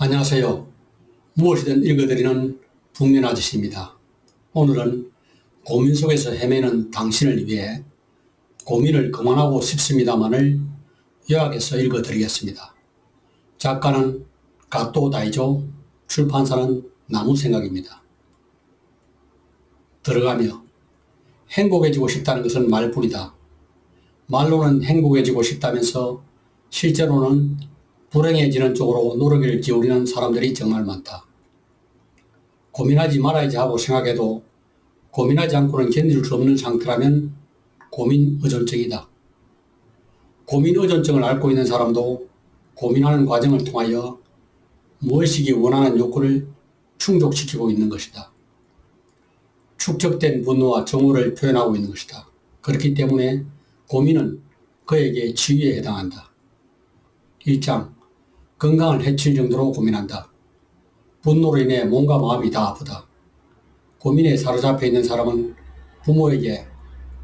안녕하세요. 무엇이든 읽어드리는 북면 아저씨입니다. 오늘은 고민 속에서 헤매는 당신을 위해 고민을 그만하고 싶습니다만을 요약해서 읽어드리겠습니다. 작가는 가또 다이조, 출판사는 나무생각입니다. 들어가며 행복해지고 싶다는 것은 말뿐이다. 말로는 행복해지고 싶다면서 실제로는 불행해지는 쪽으로 노력을 기울이는 사람들이 정말 많다. 고민하지 말아야지 하고 생각해도 고민하지 않고는 견딜 수 없는 상태라면 고민의존증이다. 고민의존증을 앓고 있는 사람도 고민하는 과정을 통하여 무엇이기 원하는 욕구를 충족시키고 있는 것이다. 축적된 분노와 정오를 표현하고 있는 것이다. 그렇기 때문에 고민은 그에게 치유에 해당한다. 1장 건강을 해칠 정도로 고민한다. 분노로 인해 몸과 마음이 다 아프다. 고민에 사로잡혀 있는 사람은 부모에게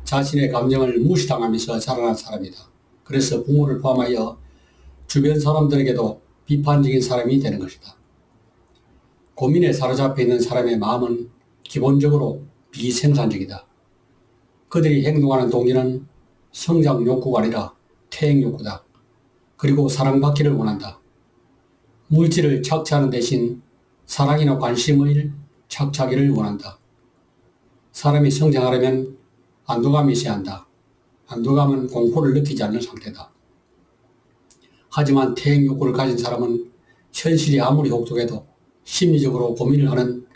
자신의 감정을 무시당하면서 자라난 사람이다. 그래서 부모를 포함하여 주변 사람들에게도 비판적인 사람이 되는 것이다. 고민에 사로잡혀 있는 사람의 마음은 기본적으로 비생산적이다. 그들이 행동하는 동기는 성장 욕구가 아니라 퇴행 욕구다. 그리고 사랑받기를 원한다. 물질을 착취하는 대신 사랑이나 관심을 착취하기를 원한다. 사람이 성장하려면 안도감이 있어야 한다. 안도감은 공포를 느끼지 않는 상태다. 하지만 퇴행 욕구를 가진 사람은 현실이 아무리 혹독해도 심리적으로 고민을 하는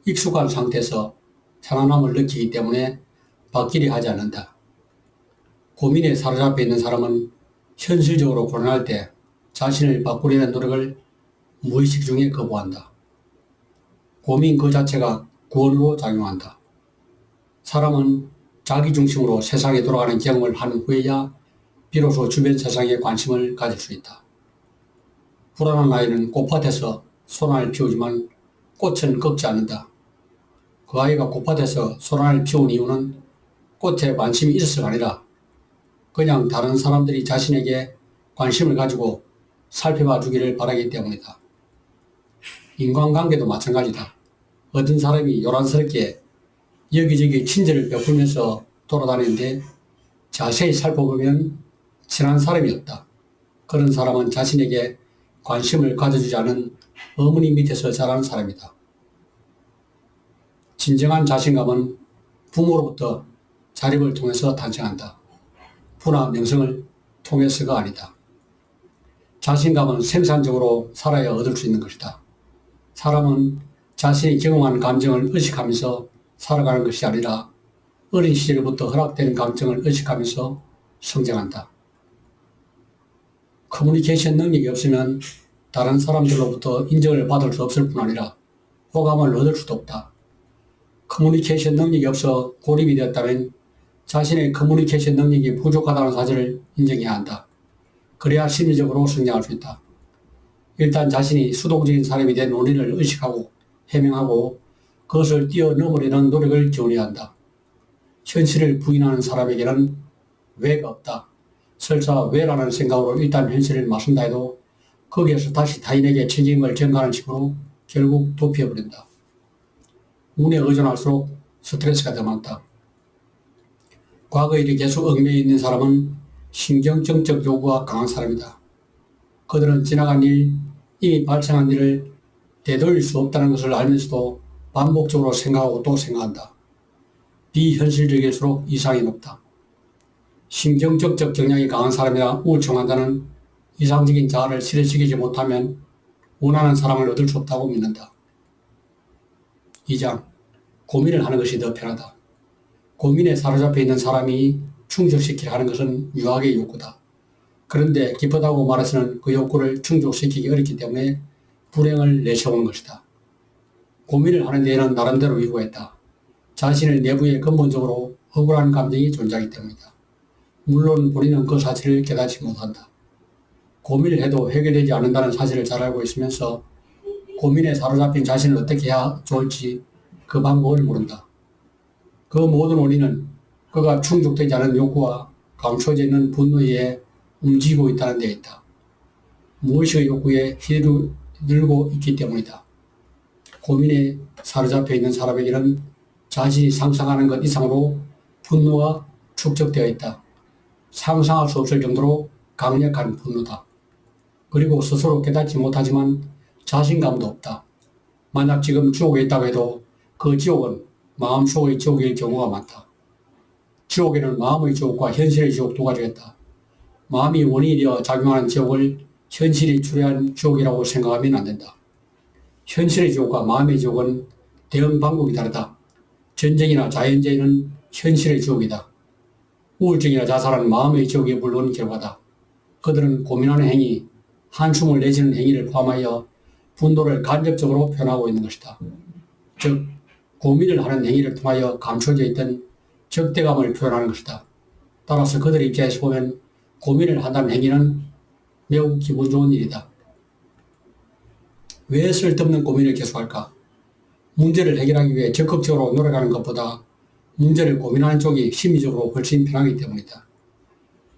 익숙한 상태에서 편안함을 느끼기 때문에 바뀌려 하지 않는다. 고민에 사로잡혀 있는 사람은 현실적으로 고난할 때 자신을 바꾸려는 노력을 무의식 중에 거부한다. 고민 그 자체가 구원으로 작용한다. 사람은 자기 중심으로 세상에 돌아가는 경험을 한 후에야 비로소 주변 세상에 관심을 가질 수 있다. 불안한 아이는 꽃밭에서 소란을 피우지만 꽃은 꺾지 않는다. 그 아이가 꽃밭에서 소란을 피운 이유는 꽃에 관심이 있어서가 아니라 그냥 다른 사람들이 자신에게 관심을 가지고 살펴봐 주기를 바라기 때문이다. 인간관계도 마찬가지다. 어떤 사람이 요란스럽게 여기저기 친절을 베풀면서 돌아다니는데 자세히 살펴보면 친한 사람이 없다. 그런 사람은 자신에게 관심을 가져주지 않은 어머니 밑에서 자란 사람이다. 진정한 자신감은 부모로부터 자립을 통해서 탄생한다. 부나 명성을 통해서가 아니다. 자신감은 생산적으로 살아야 얻을 수 있는 것이다. 사람은 자신이 경험한 감정을 의식하면서 살아가는 것이 아니라 어린 시절부터 허락된 감정을 의식하면서 성장한다. 커뮤니케이션 능력이 없으면 다른 사람들로부터 인정을 받을 수 없을 뿐 아니라 호감을 얻을 수도 없다. 커뮤니케이션 능력이 없어 고립이 되었다면 자신의 커뮤니케이션 능력이 부족하다는 사실을 인정해야 한다. 그래야 심리적으로 성장할 수 있다. 일단 자신이 수동적인 사람이 된 원인을 의식하고 해명하고 그것을 뛰어넘으려는 노력을 기울여야 한다. 현실을 부인하는 사람에게는 왜가 없다. 설사 왜라는 생각으로 일단 현실을 맞선다 해도 거기에서 다시 타인에게 책임을 전가하는 식으로 결국 도피해버린다. 운에 의존할수록 스트레스가 더 많다. 과거 일이 계속 얽매여 있는 사람은 신경정적 요구가 강한 사람이다. 그들은 지나간 일, 이미 발생한 일을 되돌릴 수 없다는 것을 알면서도 반복적으로 생각하고 또 생각한다. 비현실적일수록 이상이 높다. 신경정적 경향이 강한 사람이나 우울증 환자는 이상적인 자아를 실현시키지 못하면 원하는 사람을 얻을 수 없다고 믿는다. 2장 고민을 하는 것이 더 편하다. 고민에 사로잡혀 있는 사람이 충족시키려 하는 것은 유학의 욕구다. 그런데 기쁘다고 말해서는 그 욕구를 충족시키기 어렵기 때문에 불행을 내세우는 것이다. 고민을 하는 데에는 나름대로 이유가 있다. 자신의 내부에 근본적으로 억울한 감정이 존재하기 때문이다. 물론 본인은 그 사실을 깨닫지 못한다. 고민을 해도 해결되지 않는다는 사실을 잘 알고 있으면서 고민에 사로잡힌 자신을 어떻게 해야 좋을지 그 방법을 모른다. 그 모든 원인은 그가 충족되지 않은 욕구와 감춰져 있는 분노에 의해 움직이고 있다는 데 있다. 무의식의 욕구에 늘고 있기 때문이다. 고민에 사로잡혀 있는 사람에게는 자신이 상상하는 것 이상으로 분노가 축적되어 있다. 상상할 수 없을 정도로 강력한 분노다. 그리고 스스로 깨닫지 못하지만 자신감도 없다. 만약 지금 지옥에 있다고 해도 그 지옥은 마음속의 지옥일 경우가 많다. 지옥에는 마음의 지옥과 현실의 지옥 두 가지가 있다. 마음이 원인이 되어 작용하는 지옥을 현실이 주례한 지옥이라고 생각하면 안 된다. 현실의 지옥과 마음의 지옥은 대응 방법이 다르다. 전쟁이나 자연재해는 현실의 지옥이다. 우울증이나 자살은 마음의 지옥에 물러온 결과다. 그들은 고민하는 행위, 한숨을 내쉬는 행위를 포함하여 분노를 간접적으로 표현하고 있는 것이다. 즉, 고민을 하는 행위를 통하여 감춰져 있던 적대감을 표현하는 것이다. 따라서 그들의 입장에서 보면 고민을 한다는 행위는 매우 기분 좋은 일이다. 왜 쓸데없는 고민을 계속할까? 문제를 해결하기 위해 적극적으로 노력하는 것보다 문제를 고민하는 쪽이 심리적으로 훨씬 편하기 때문이다.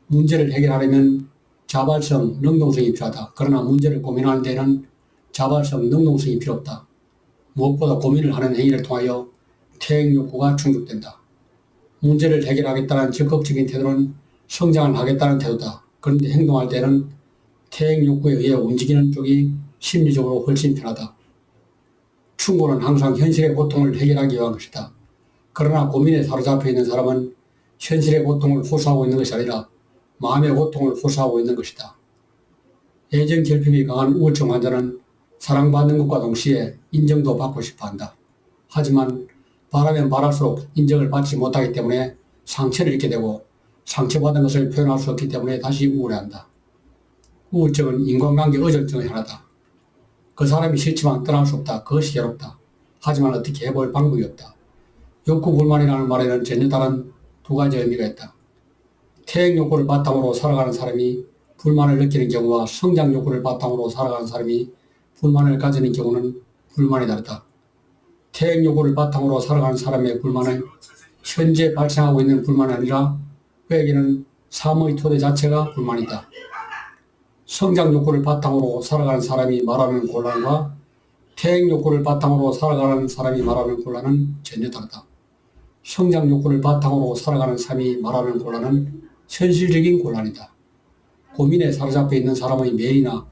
문제를 해결하려면 자발성, 능동성이 필요하다. 그러나 문제를 고민하는 데는 자발성, 능동성이 필요 없다. 무엇보다 고민을 하는 행위를 통하여 퇴행 욕구가 충족된다. 문제를 해결하겠다는 적극적인 태도는 성장을 하겠다는 태도다. 그런데 행동할 때는 퇴행 욕구에 의해 움직이는 쪽이 심리적으로 훨씬 편하다. 충고는 항상 현실의 고통을 해결하기 위한 것이다. 그러나 고민에 사로잡혀 있는 사람은 현실의 고통을 호소하고 있는 것이 아니라 마음의 고통을 호소하고 있는 것이다. 애정 결핍이 강한 우울증 환자는 사랑받는 것과 동시에 인정도 받고 싶어 한다. 하지만 바라면 바랄수록 인정을 받지 못하기 때문에 상처를 입게 되고 상처받은 것을 표현할 수 없기 때문에 다시 우울해한다. 우울증은 인간관계 의존증의 하나다. 그 사람이 싫지만 떠날 수 없다. 그것이 괴롭다. 하지만 어떻게 해볼 방법이 없다. 욕구 불만이라는 말에는 전혀 다른 두 가지 의미가 있다. 퇴행 욕구를 바탕으로 살아가는 사람이 불만을 느끼는 경우와 성장 욕구를 바탕으로 살아가는 사람이 불만을 가지는 경우는 불만이 다르다. 퇴행 욕구를 바탕으로 살아가는 사람의 불만은 현재 발생하고 있는 불만이 아니라 그에게는 삶의 토대 자체가 불만이다. 성장 욕구를 바탕으로 살아가는 사람이 말하는 곤란과 퇴행 욕구를 바탕으로 살아가는 사람이 말하는 곤란은 전혀 다르다. 성장 욕구를 바탕으로 살아가는 사람이 말하는 곤란은 현실적인 곤란이다. 고민에 사로잡혀 있는 사람의 메일이나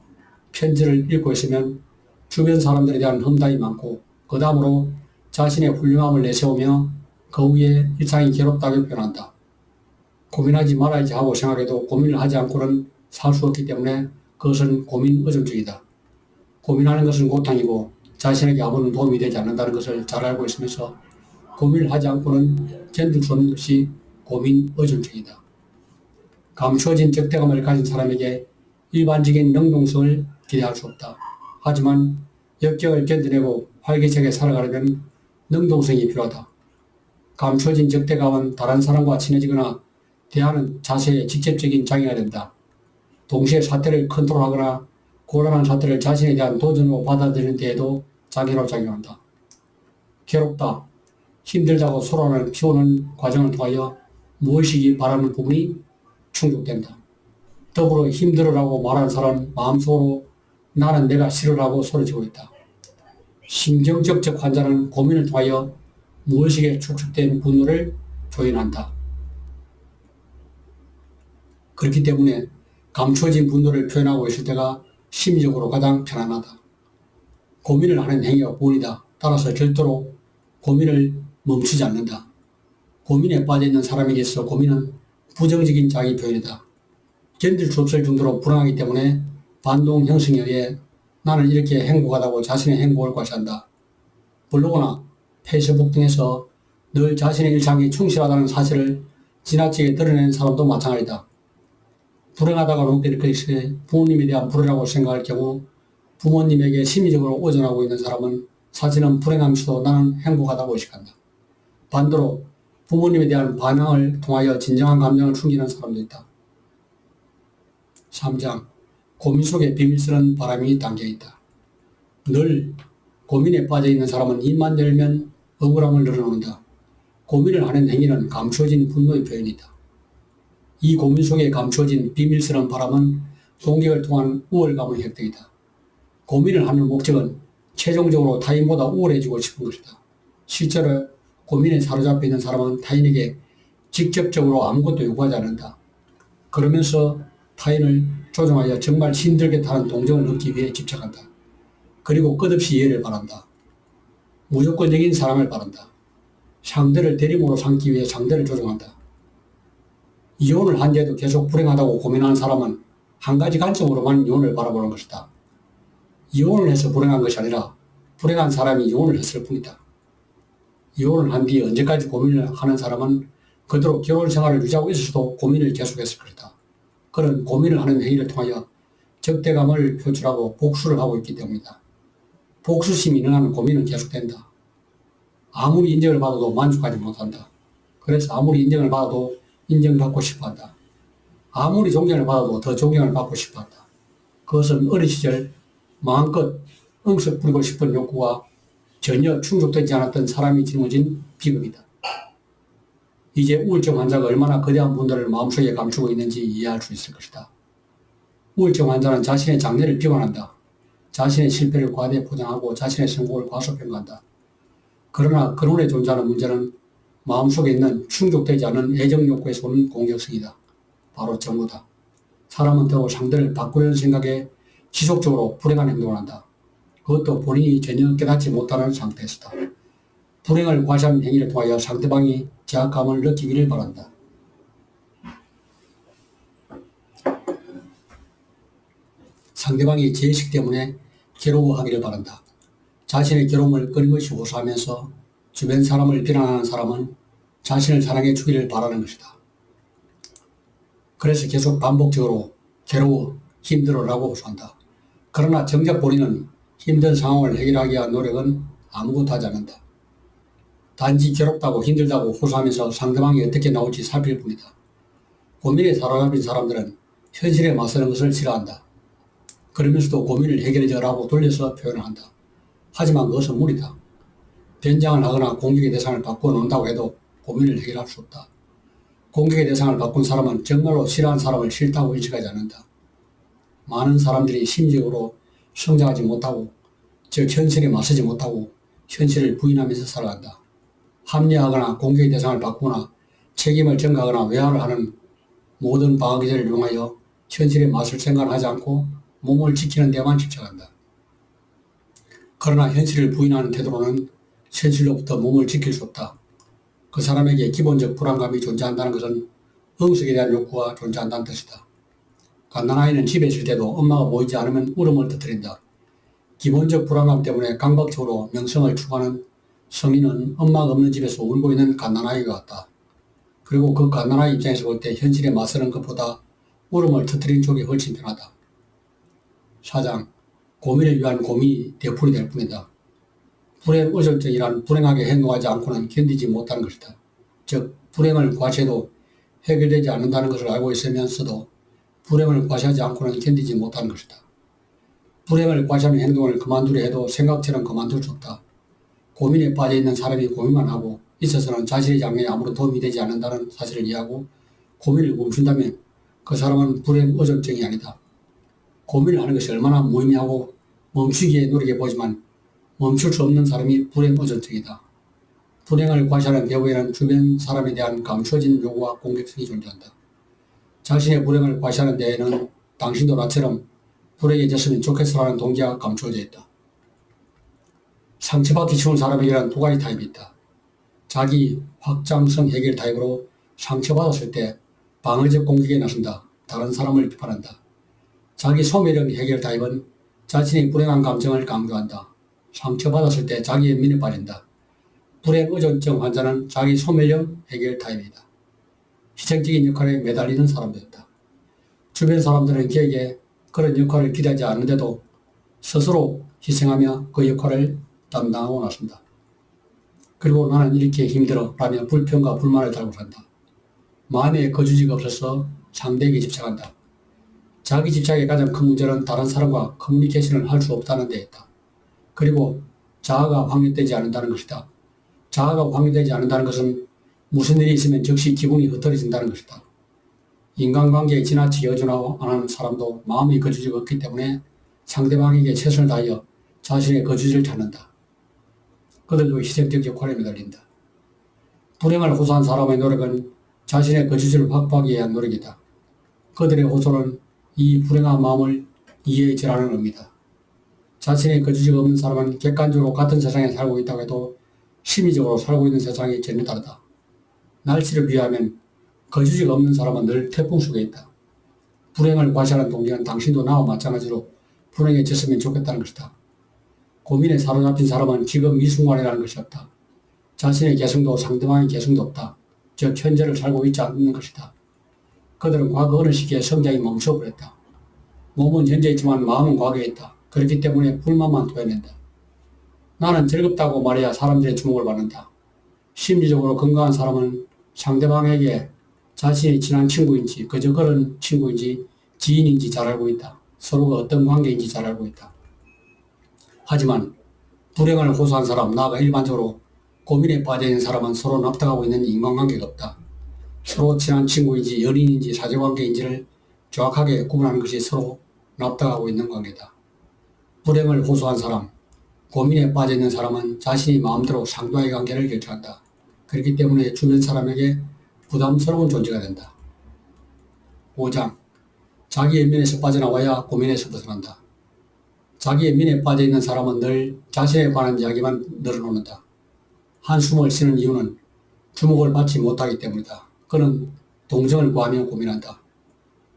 편지를 읽고 있으면 주변 사람들에 대한 험담이 많고 그 다음으로 자신의 훌륭함을 내세우며 그 후에 일상이 괴롭다고 표현한다. 고민하지 말아야지 하고 생각해도 고민을 하지 않고는 살 수 없기 때문에 그것은 고민 의존증이다. 고민하는 것은 고통이고 자신에게 아무런 도움이 되지 않는다는 것을 잘 알고 있으면서 고민을 하지 않고는 견딜 수 없는 것이 고민 의존증이다. 감추어진 적대감을 가진 사람에게 일반적인 능동성을 기대할 수 없다. 하지만 역경을 견뎌내고 활기차게 살아가려면 능동성이 필요하다. 감추어진 적대감은 다른 사람과 친해지거나 대하는 자세에 직접적인 장애가 된다. 동시에 사태를 컨트롤하거나 곤란한 사태를 자신에 대한 도전으로 받아들이는 데에도 장애로 작용한다. 괴롭다, 힘들다고 소란을 피우는 과정을 통하여 무의식이 바라는 부분이 충족된다. 더불어 힘들어라고 말하는 사람은 마음속으로 나는 내가 싫어라고 소리치고 있다. 신경적적 환자는 고민을 통하여 무의식에 축적된 분노를 조인한다. 그렇기 때문에 감추어진 분노를 표현하고 있을 때가 심리적으로 가장 편안하다. 고민을 하는 행위가 본이다. 따라서 절대로 고민을 멈추지 않는다. 고민에 빠져있는 사람에게 있어 고민은 부정적인 자기 표현이다. 견딜 수 없을 정도로 불안하기 때문에 반동 형성에 의해 나는 이렇게 행복하다고 자신의 행복을 과시한다. 블로그나 페이스북 등에서 늘 자신의 일상이 충실하다는 사실을 지나치게 드러내는 사람도 마찬가지다. 불행하다가 높게 느껴질 부모님에 대한 불행이라고 생각할 경우 부모님에게 심리적으로 의존하고 있는 사람은 사실은 불행하면서도 나는 행복하다고 의식한다. 반대로 부모님에 대한 반항을 통하여 진정한 감정을 숨기는 사람도 있다. 3장 고민 속에 비밀스런 바람이 담겨있다. 늘 고민에 빠져있는 사람은 입만 열면 억울함을 늘어놓는다. 고민을 하는 행위는 감추어진 분노의 표현이다. 이 고민 속에 감추어진 비밀스러운 바람은 공격을 통한 우월감의 획득이다. 고민을 하는 목적은 최종적으로 타인보다 우월해지고 싶은 것이다. 실제로 고민에 사로잡혀 있는 사람은 타인에게 직접적으로 아무것도 요구하지 않는다. 그러면서 타인을 조종하여 정말 힘들게 타는 동정을 얻기 위해 집착한다. 그리고 끝없이 이해를 바란다. 무조건적인 사랑을 바란다. 상대를 대리모로 삼기 위해 상대를 조종한다. 이혼을 한 뒤에도 계속 불행하다고 고민하는 사람은 한 가지 관점으로만 이혼을 바라보는 것이다. 이혼을 해서 불행한 것이 아니라 불행한 사람이 이혼을 했을 뿐이다. 이혼을 한 뒤 언제까지 고민을 하는 사람은 그대로 결혼 생활을 유지하고 있어서도 고민을 계속했을 것이다. 그런 고민을 하는 행위를 통하여 적대감을 표출하고 복수를 하고 있기 때문이다. 복수심이 능한 고민은 계속된다. 아무리 인정을 받아도 만족하지 못한다. 그래서 아무리 인정을 받아도 인정받고 싶어한다. 아무리 존경을 받아도 더 존경을 받고 싶어한다. 그것은 어린 시절 마음껏 응석 부리고 싶은 욕구가 전혀 충족되지 않았던 사람이 짊어진 비극이다. 이제 우울증 환자가 얼마나 거대한 분노를 마음속에 감추고 있는지 이해할 수 있을 것이다. 우울증 환자는 자신의 장래를 비관한다. 자신의 실패를 과대 포장하고 자신의 성공을 과소평가한다. 그러나 그놈의 존재하는 문제는 마음속에 있는 충족되지 않은 애정 욕구에서 오는 공격성이다. 바로 정보다. 사람은 더욱 상대를 바꾸려는 생각에 지속적으로 불행한 행동을 한다. 그것도 본인이 전혀 깨닫지 못하는 상태에서다. 불행을 과시하는 행위를 통하여 상대방이 제약감을 느끼기를 바란다. 상대방이 제의식 때문에 괴로워하기를 바란다. 자신의 괴로움을 끊임없이 호소하면서 주변 사람을 비난하는 사람은 자신을 사랑해 주기를 바라는 것이다. 그래서 계속 반복적으로 괴로워, 힘들어라고 호소한다. 그러나 정작 본인은 힘든 상황을 해결하기 위한 노력은 아무것도 하지 않는다. 단지 괴롭다고 힘들다고 호소하면서 상대방이 어떻게 나올지 살필 뿐이다. 고민에 사로잡힌 사람들은 현실에 맞서는 것을 싫어한다. 그러면서도 고민을 해결해줘라고 돌려서 표현을 한다. 하지만 그것은 무리다. 변장을 하거나 공격의 대상을 바꿔놓는다고 해도 고민을 해결할 수 없다. 공격의 대상을 바꾼 사람은 정말로 싫어하는 사람을 싫다고 인식하지 않는다. 많은 사람들이 심리적으로 성장하지 못하고, 즉 현실에 맞서지 못하고 현실을 부인하면서 살아간다. 합리화하거나 공격의 대상을 바꾸거나 책임을 전가하거나 외화를 하는 모든 방어기제를 이용하여 현실에 맞설 생각을 하지 않고 몸을 지키는 데만 집착한다. 그러나 현실을 부인하는 태도로는 현실로부터 몸을 지킬 수 없다. 그 사람에게 기본적 불안감이 존재한다는 것은 응석에 대한 욕구가 존재한다는 뜻이다. 갓난아이는 집에 있을 때도 엄마가 보이지 않으면 울음을 터뜨린다. 기본적 불안감 때문에 강박적으로 명성을 추구하는 성인은 엄마가 없는 집에서 울고 있는 갓난아이가 같다. 그리고 그 갓난아이 입장에서 볼 때 현실에 맞서는 것보다 울음을 터뜨린 쪽이 훨씬 편하다. 사장, 고민을 위한 고민이 되풀이 될 뿐이다. 불행 의존증이란 불행하게 행동하지 않고는 견디지 못하는 것이다. 즉, 불행을 과시해도 해결되지 않는다는 것을 알고 있으면서도 불행을 과시하지 않고는 견디지 못하는 것이다. 불행을 과시하는 행동을 그만두려 해도 생각처럼 그만둘 수 없다. 고민에 빠져있는 사람이 고민만 하고 있어서는 자신의 장래에 아무런 도움이 되지 않는다는 사실을 이해하고 고민을 멈춘다면 그 사람은 불행 의존증이 아니다. 고민을 하는 것이 얼마나 무의미하고 멈추기에 노력해보지만 멈출 수 없는 사람이 불행 의존증이다. 불행을 과시하는 배우에는 주변 사람에 대한 감추어진 요구와 공격성이 존재한다. 자신의 불행을 과시하는 데에는 당신도 나처럼 불행해졌으면 좋겠어라는 동기가 감추어져 있다. 상처받기 쉬운 사람에게는 두 가지 타입이 있다. 자기 확장성 해결 타입으로 상처받았을 때 방어적 공격에 나선다. 다른 사람을 비판한다. 자기 소멸형 해결 타입은 자신의 불행한 감정을 강조한다. 상처받았을 때 자기 연민에 빠진다. 불행 의존증 환자는 자기 소멸형 해결 타입이다. 희생적인 역할에 매달리는 사람들이다. 주변 사람들은 그에게 그런 역할을 기대하지 않는데도 스스로 희생하며 그 역할을 담당하고 나선다. 그리고 나는 이렇게 힘들어 라며 불평과 불만을 달고 산다. 마음의 거주지가 없어서 상대에게 집착한다. 자기 집착의 가장 큰 문제는 다른 사람과 커뮤니케이션을 할 수 없다는 데 있다. 그리고 자아가 확립되지 않는다는 것이다. 자아가 확립되지 않는다는 것은 무슨 일이 있으면 즉시 기분이 흩어진다는 것이다. 인간관계에 지나치게 의존하는 사람도 마음의 거주지가 없기 때문에 상대방에게 최선을 다하여 자신의 거주지를 찾는다. 그들도 희생적 역할에 매달린다. 불행을 호소한 사람의 노력은 자신의 거주지를 확보하기 위한 노력이다. 그들의 호소는 이 불행한 마음을 이해해 주라는 의미다. 자신의 거주지가 없는 사람은 객관적으로 같은 세상에 살고 있다고 해도 심리적으로 살고 있는 세상이 전혀 다르다. 날씨를 비하면 거주지가 없는 사람은 늘 태풍 속에 있다. 불행을 과시하는 동기는 당신도 나와 마찬가지로 불행해졌으면 좋겠다는 것이다. 고민에 사로잡힌 사람은 지금 이 순간이라는 것이 없다. 자신의 개성도 상대방의 개성도 없다. 즉 현재를 살고 있지 않는 것이다. 그들은 과거 어느 시기에 성장이 멈춰버렸다. 몸은 현재 있지만 마음은 과거에 있다. 그렇기 때문에 불만만 토해낸다. 나는 즐겁다고 말해야 사람들의 주목을 받는다. 심리적으로 건강한 사람은 상대방에게 자신이 친한 친구인지 그저 그런 친구인지 지인인지 잘 알고 있다. 서로가 어떤 관계인지 잘 알고 있다. 하지만 불행을 호소한 사람, 나아가 일반적으로 고민에 빠져있는 사람은 서로 납득하고 있는 인간관계가 없다. 서로 친한 친구인지 연인인지 사제관계인지를 정확하게 구분하는 것이 서로 납득하고 있는 관계다. 불행을 호소한 사람, 고민에 빠져있는 사람은 자신이 마음대로 상대와의 관계를 결정한다. 그렇기 때문에 주변 사람에게 부담스러운 존재가 된다. 5장. 자기 연민에서 빠져나와야 고민에서 벗어난다. 자기 연민에 빠져있는 사람은 늘 자신에 관한 이야기만 늘어놓는다. 한숨을 쉬는 이유는 주목을 받지 못하기 때문이다. 그는 동정을 구하며 고민한다.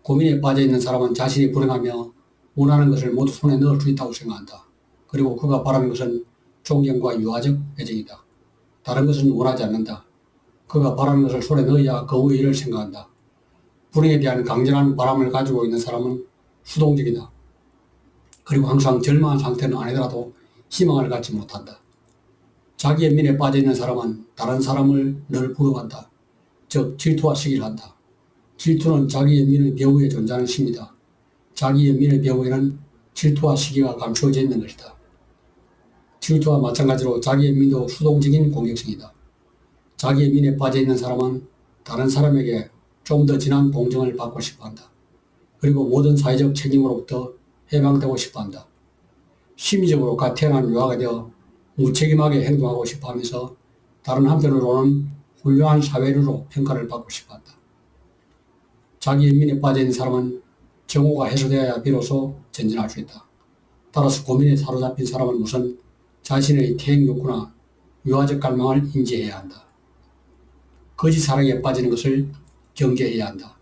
고민에 빠져있는 사람은 자신이 불행하며 원하는 것을 모두 손에 넣을 수 있다고 생각한다. 그리고 그가 바라는 것은 존경과 유아적 애정이다. 다른 것은 원하지 않는다. 그가 바라는 것을 손에 넣어야 그 후의 일을 생각한다. 불행에 대한 강렬한 바람을 가지고 있는 사람은 수동적이다. 그리고 항상 절망한 상태는 아니더라도 희망을 갖지 못한다. 자기 연민에 빠져있는 사람은 다른 사람을 늘 부러워한다. 즉 질투와 시기를 한다. 질투는 자기 연민의 배후에 존재하는 심이다. 자기 연민의 배후에는 질투와 시기가 감추어져 있는 것이다. 질투와 마찬가지로 자기 연민도 수동적인 공격성이다. 자기 연민에 빠져있는 사람은 다른 사람에게 좀 더 진한 동정을 받고 싶어한다. 그리고 모든 사회적 책임으로부터 해방되고 싶어한다. 심리적으로 갓 태어난 유아가 되어 무책임하게 행동하고 싶어하면서 다른 한편으로는 훌륭한 사회류로 평가를 받고 싶어한다. 자기 연민에 빠져있는 사람은 정오가 해소되어야 비로소 전진할 수 있다. 따라서 고민에 사로잡힌 사람은 우선 자신의 태행 욕구나 유아적 갈망을 인지해야 한다. 거짓 사랑에 빠지는 것을 경계해야 한다.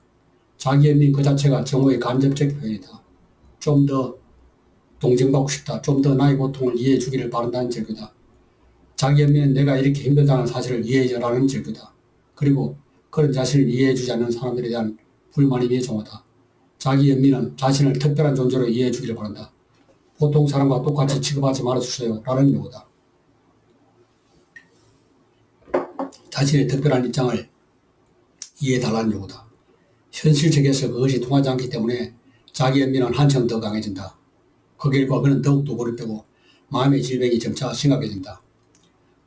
자기 연민 그 자체가 정오의 간접적 표현이다. 좀 더 동정받고 싶다. 좀 더 나의 고통을 이해해 주기를 바란다는 절규다. 자기 연민은 내가 이렇게 힘들다는 사실을 이해해줘라는 절규다. 그리고 그런 자신을 이해해 주지 않는 사람들에 대한 불만임의 정오다. 자기 연민은 자신을 특별한 존재로 이해해 주기를 바란다. 보통 사람과 똑같이 취급하지 말아주세요 라는 요구다. 자신의 특별한 입장을 이해해달라는 요구다. 현실 세계에서 그것이 통하지 않기 때문에 자기 연민은 한층 더 강해진다. 그 결과 그는 더욱더 고립되고 마음의 질병이 점차 심각해진다.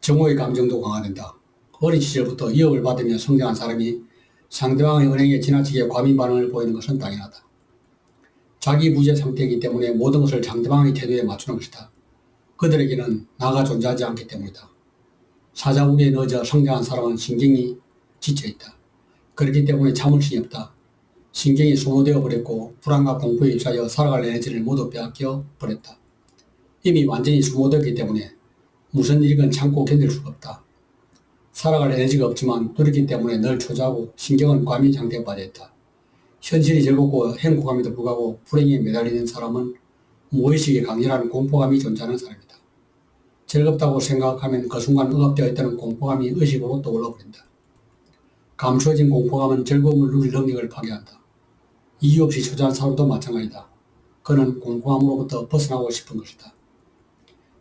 정오의 감정도 강화된다. 어린 시절부터 위협을 받으며 성장한 사람이 상대방의 은행에 지나치게 과민 반응을 보이는 것은 당연하다. 자기 부재 상태이기 때문에 모든 것을 상대방의 태도에 맞추는 것이다. 그들에게는 나가 존재하지 않기 때문이다. 사자우리에 넣어져 성장한 사람은 신경이 지쳐있다. 그렇기 때문에 참을 수 없다. 신경이 소모되어 버렸고 불안과 공포에 휩싸여 살아갈 에너지를 모두 빼앗겨 버렸다. 이미 완전히 소모되었기 때문에 무슨 일이건 참고 견딜 수가 없다. 살아갈 에너지가 없지만 두렵기 때문에 늘 초조하고 신경은 과민 상태에 빠져있다. 현실이 즐겁고 행복함에도 불구하고 불행에 매달리는 사람은 무의식의 강렬한 공포감이 존재하는 사람이다. 즐겁다고 생각하면 그 순간 억압되어 있다는 공포감이 의식으로 떠올라버린다. 감추어진 공포감은 즐거움을 누릴 능력을 파괴한다. 이유 없이 초조한 사람도 마찬가지다. 그는 공포감으로부터 벗어나고 싶은 것이다.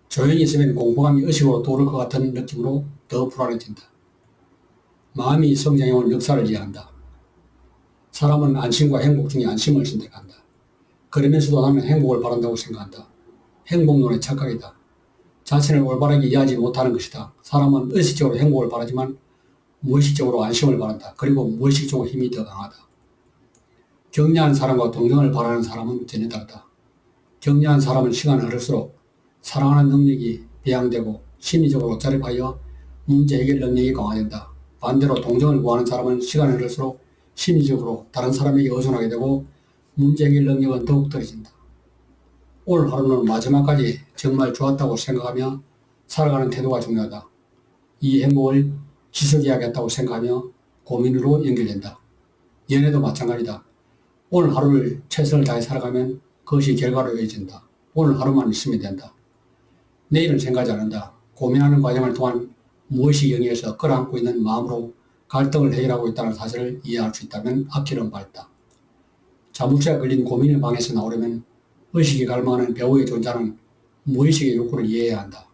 조용히 있으면 공포감이 의식으로 떠오를 것 같은 느낌으로 더 불안해진다. 마음이 성장해온 역사를 이해한다. 사람은 안심과 행복 중에 안심을 선택한다. 그러면서도 나는 행복을 바란다고 생각한다. 행복론의 착각이다. 자신을 올바르게 이해하지 못하는 것이다. 사람은 의식적으로 행복을 바라지만 무의식적으로 안심을 바란다. 그리고 무의식적으로 힘이 더 강하다. 격려하는 사람과 동정을 바라는 사람은 전혀 다르다. 격려한 사람은 시간이 흐를수록 사랑하는 능력이 배양되고 심리적으로 자립하여 문제 해결 능력이 강화된다. 반대로 동정을 구하는 사람은 시간이 흐를수록 심리적으로 다른 사람에게 의존하게 되고 문제 해결 능력은 더욱 떨어진다. 오늘 하루는 마지막까지 정말 좋았다고 생각하며 살아가는 태도가 중요하다. 이 행복을 지속해야겠다고 생각하며 고민으로 연결된다. 연애도 마찬가지다. 오늘 하루를 최선을 다해 살아가면 그것이 결과로 이어진다. 오늘 하루만 있으면 된다. 내일은 생각하지 않는다. 고민하는 과정을 통한 무의식 영역에서 끌어안고 있는 마음으로 갈등을 해결하고 있다는 사실을 이해할 수 있다면 앞길은 밝다. 자물쇠가 걸린 고민의 방에서 나오려면 의식이 갈망하는 배우의 존재하는 무의식의 욕구를 이해해야 한다.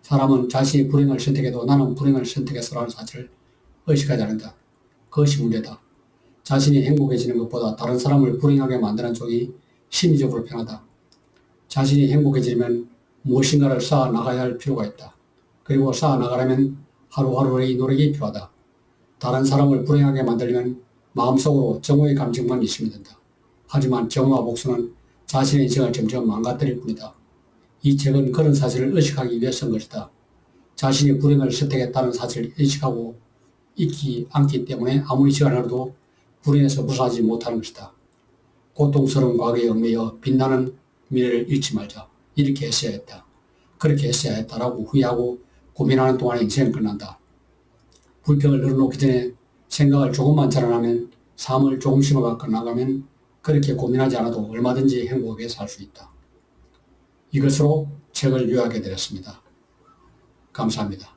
사람은 자신이 불행을 선택해도 나는 불행을 선택했어라는 사실을 의식하지 않는다. 그것이 문제다. 자신이 행복해지는 것보다 다른 사람을 불행하게 만드는 쪽이 심리적으로 편하다. 자신이 행복해지려면 무엇인가를 쌓아 나가야 할 필요가 있다. 그리고 쌓아 나가려면 하루하루의 노력이 필요하다. 다른 사람을 불행하게 만들려면 마음속으로 정오의 감정만 있으면 된다. 하지만 정오와 복수는 자신의 인생을 점점 망가뜨릴 뿐이다. 이 책은 그런 사실을 의식하기 위해 쓴 것이다. 자신이 불행을 선택했다는 사실을 의식하고 있지 않기 때문에 아무리 시간이 흘러도 불행에서 벗어나지 못하는 것이다. 고통스러운 과거에 얽매여 빛나는 미래를 잃지 말자. 이렇게 했어야 했다. 그렇게 했어야 했다라고 후회하고 고민하는 동안에 인생은 끝난다. 불평을 늘어놓기 전에 생각을 조금만 전환하면 삶을 조금씩만 바꿔나가면 그렇게 고민하지 않아도 얼마든지 행복하게 살 수 있다. 이것으로 책을 요약해 드렸습니다. 감사합니다.